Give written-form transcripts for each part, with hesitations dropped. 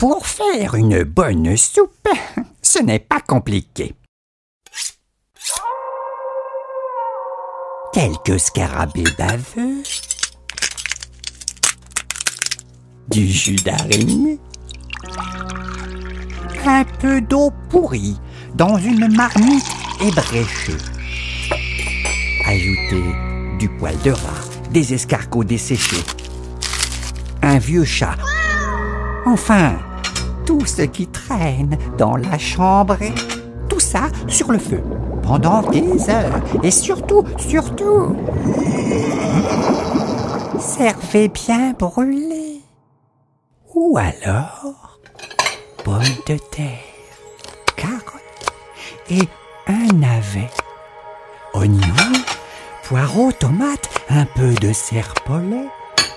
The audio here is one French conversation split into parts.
Pour faire une bonne soupe, ce n'est pas compliqué. Quelques scarabées baveux, du jus d'araignée, un peu d'eau pourrie dans une marmite ébréchée. Ajoutez du poil de rat, des escargots desséchés, un vieux chat. Enfin, tout ce qui traîne dans la chambre et tout ça sur le feu pendant des heures. Et surtout, servez bien brûlé. Ou alors, pommes de terre, carottes et un navet, oignons, poireaux, tomates, un peu de serpolet,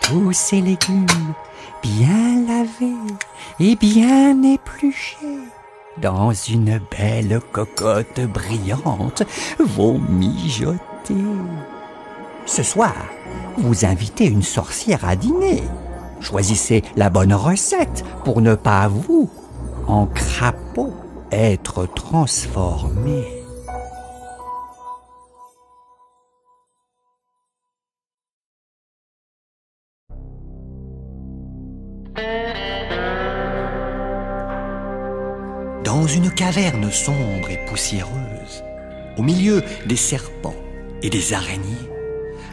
tous ces légumes bien lavés et bien épluchés dans une belle cocotte brillante vont mijoter. Ce soir, vous invitez une sorcière à dîner. Choisissez la bonne recette pour ne pas vous, en crapaud, être transformé. Dans une caverne sombre et poussiéreuse, au milieu des serpents et des araignées,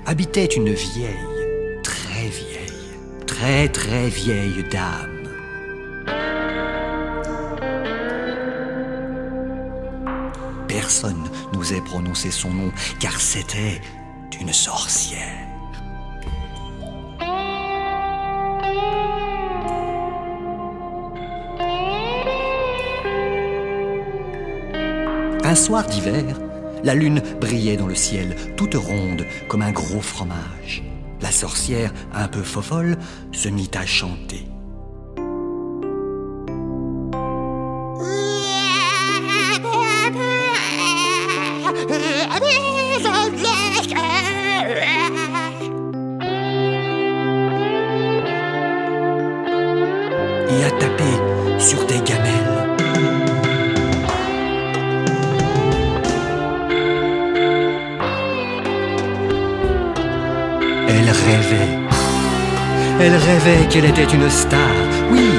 habitait une vieille, très vieille dame. Personne n'osait prononcer son nom, car c'était une sorcière. Un soir d'hiver, la lune brillait dans le ciel, toute ronde comme un gros fromage. La sorcière, un peu fofolle, se mit à chanter. Et à taper sur des gamelles. Elle rêvait qu'elle était une star, oui,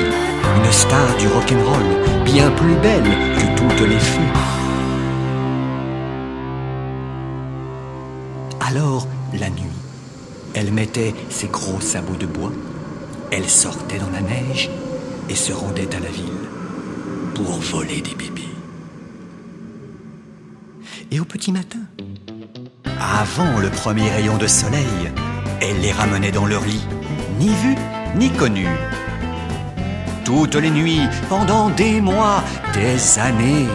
une star du rock'n'roll, bien plus belle que toutes les fées. Alors, la nuit, elle mettait ses gros sabots de bois, elle sortait dans la neige et se rendait à la ville pour voler des bébés. Et au petit matin, avant le premier rayon de soleil, elle les ramenait dans leur lit, ni vus ni connus. Toutes les nuits, pendant des mois, des années,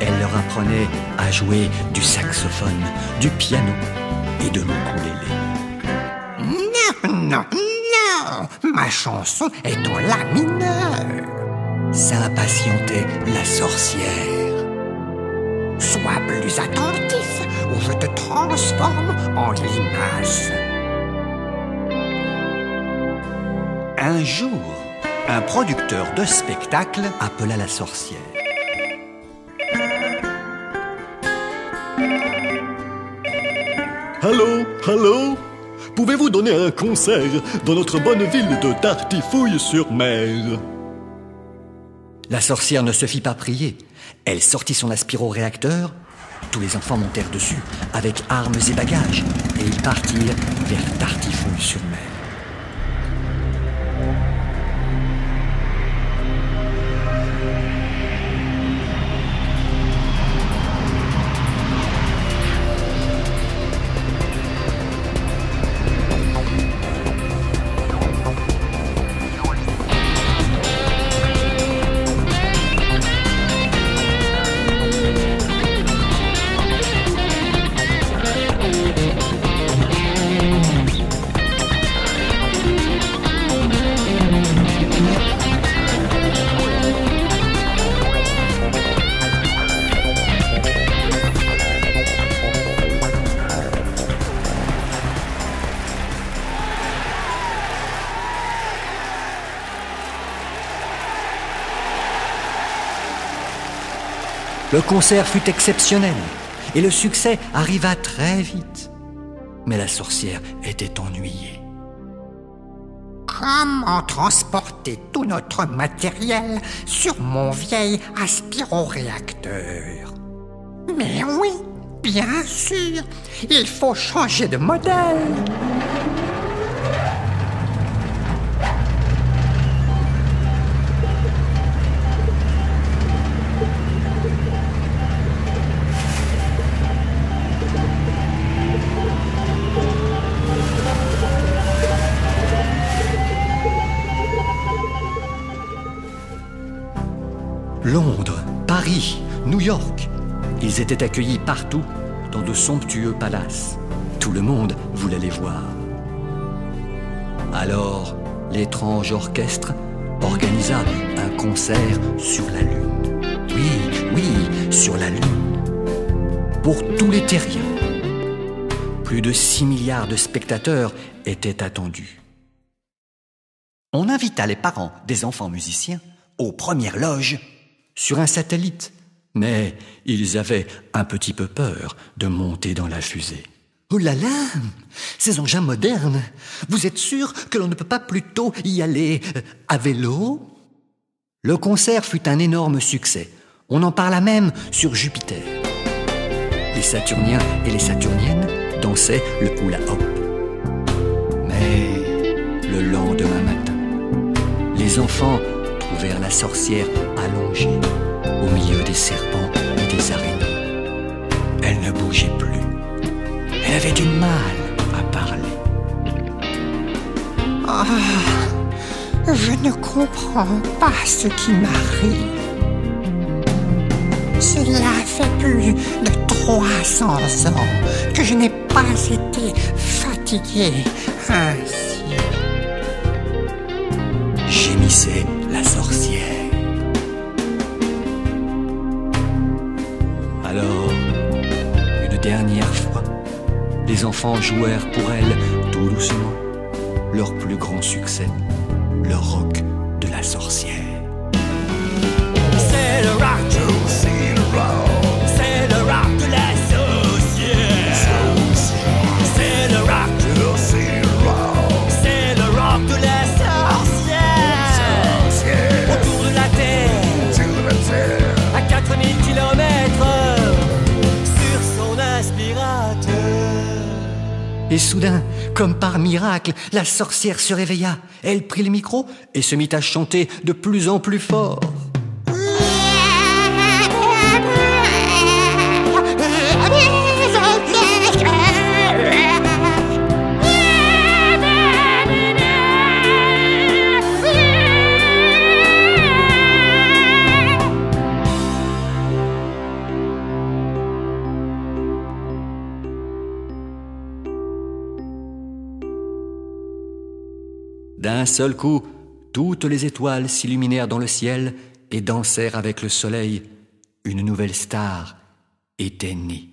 elle leur apprenait à jouer du saxophone, du piano et de l'ukulélé. Non, ma chanson est en la mineur, s'impatientait la sorcière. Sois plus attentif ou je te transforme en limace. Un jour, un producteur de spectacle appela la sorcière. Allô? Pouvez-vous donner un concert dans notre bonne ville de Tartifouille-sur-Mer? La sorcière ne se fit pas prier. Elle sortit son aspiroréacteur. Tous les enfants montèrent dessus avec armes et bagages et ils partirent vers Tartifouille-sur-Mer. Le concert fut exceptionnel et le succès arriva très vite. Mais la sorcière était ennuyée. Comment transporter tout notre matériel sur mon vieil aspiroréacteur? Mais oui, bien sûr, il faut changer de modèle. Londres, Paris, New York, ils étaient accueillis partout dans de somptueux palaces. Tout le monde voulait les voir. Alors, l'étrange orchestre organisa un concert sur la Lune. Oui, sur la Lune. Pour tous les terriens. Plus de 6 milliards de spectateurs étaient attendus. On invita les parents des enfants musiciens aux premières loges sur un satellite, mais ils avaient un petit peu peur de monter dans la fusée. Oh là là, ces engins modernes, vous êtes sûr que l'on ne peut pas plutôt y aller à vélo? Le concert fut un énorme succès. On en parla même sur Jupiter. Les Saturniens et les Saturniennes dansaient le hula hop. Mais le lendemain matin, les enfants trouvèrent la sorcière allongée au milieu des serpents et des araignées. Elle ne bougeait plus. Elle avait du mal à parler. Ah, je ne comprends pas ce qui m'arrive. Cela fait plus de 300 ans que je n'ai pas été fatigué ainsi. Gémissait la sorcière. Alors, une dernière fois, les enfants jouèrent pour elle tout doucement leur plus grand succès, le rock de la sorcière. C'est le rock, c'est le rock, c'est le rock de la sorcière. C'est le rock, c'est le rock, c'est le rock de la sorcière. Autour de la Terre, à 4000 km sur son aspirateur. Et soudain, comme par miracle, la sorcière se réveilla. Elle prit le micro et se mit à chanter de plus en plus fort. D'un seul coup, toutes les étoiles s'illuminèrent dans le ciel et dansèrent avec le soleil. Une nouvelle star était née.